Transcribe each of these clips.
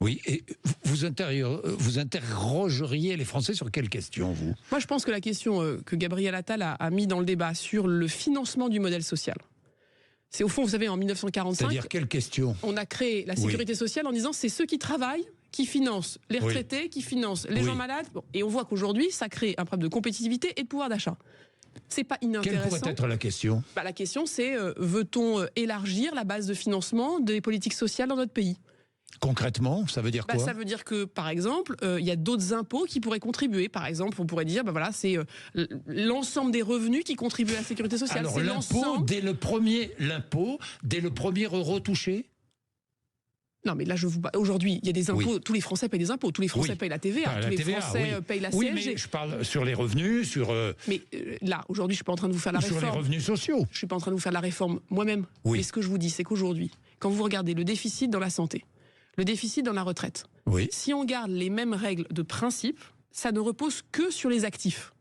Oui, et vous interrogeriez les Français sur quelle question, vous? Moi, je pense que la question que Gabriel Attal a mis dans le débat sur le financement du modèle social, c'est au fond, vous savez, en 1945... C'est-à-dire quelle question? On a créé la sécurité sociale en disant c'est ceux qui travaillent qui financent les retraités, qui financent les gens malades. Bon, et on voit qu'aujourd'hui, ça crée un problème de compétitivité et de pouvoir d'achat. C'est pas inintéressant. Quelle pourrait être la question? La question, c'est veut-on élargir la base de financement des politiques sociales dans notre pays? Concrètement, ça veut dire quoi? Ça veut dire que, par exemple, il y a d'autres impôts qui pourraient contribuer. Par exemple, on pourrait dire, c'est l'ensemble des revenus qui contribuent à la sécurité sociale. Alors l'impôt, dès le premier euro touché? Non, mais là, aujourd'hui, il y a des impôts. Tous les Français payent des impôts. Tous les Français payent la TVA. Tous les Français payent la CSG. Oui, mais je parle sur les revenus, sur... Mais là, aujourd'hui, je suis pas en train de vous faire la réforme. Sur les revenus sociaux. Je suis pas en train de vous faire la réforme moi-même. Mais ce que je vous dis, c'est qu'aujourd'hui, quand vous regardez le déficit dans la santé, le déficit dans la retraite, si on garde les mêmes règles de principe, ça ne repose que sur les actifs.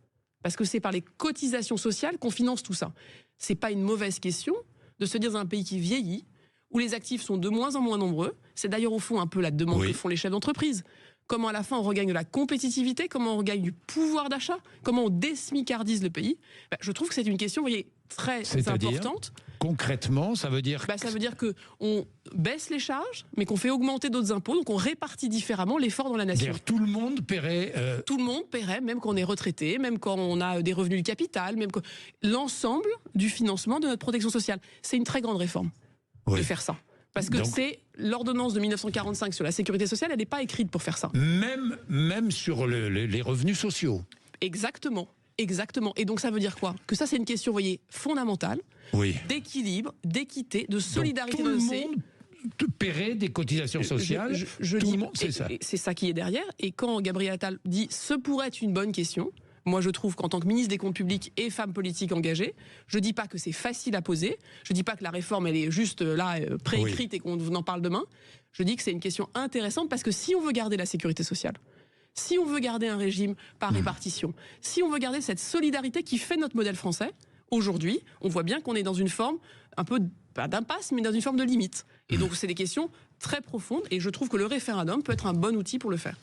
Parce que c'est par les cotisations sociales qu'on finance tout ça. C'est pas une mauvaise question de se dire dans un pays qui vieillit, où les actifs sont de moins en moins nombreux. C'est d'ailleurs au fond un peu la demande que font les chefs d'entreprise. Comment à la fin on regagne de la compétitivité, comment on regagne du pouvoir d'achat, comment on désmicardise le pays. Je trouve que c'est une question, vous voyez, très importante. Concrètement, ça veut dire... Ça veut dire qu'on baisse les charges, mais qu'on fait augmenter d'autres impôts, donc on répartit différemment l'effort dans la nation. Tout le monde paierait... Tout le monde paierait, même quand on est retraité, même quand on a des revenus du capital, même l'ensemble du financement de notre protection sociale. C'est une très grande réforme de faire ça. Parce que c'est l'ordonnance de 1945 sur la sécurité sociale, elle n'est pas écrite pour faire ça. Même sur les revenus sociaux. Exactement. Exactement. Et donc ça veut dire quoi? Que ça, c'est une question, vous voyez, fondamentale, d'équilibre, d'équité, de solidarité. Donc, tout le monde paierait des cotisations sociales. Tout le monde, c'est ça. C'est ça qui est derrière. Et quand Gabriel Attal dit « ce pourrait être une bonne question », moi, je trouve qu'en tant que ministre des Comptes publics et femme politique engagée, je ne dis pas que c'est facile à poser, je ne dis pas que la réforme, elle est juste là, préécrite et qu'on en parle demain. Je dis que c'est une question intéressante parce que si on veut garder la sécurité sociale, si on veut garder un régime par répartition, si on veut garder cette solidarité qui fait notre modèle français, aujourd'hui, on voit bien qu'on est dans une forme un peu, pas d'impasse, mais dans une forme de limite. Et donc, c'est des questions très profondes et je trouve que le référendum peut être un bon outil pour le faire.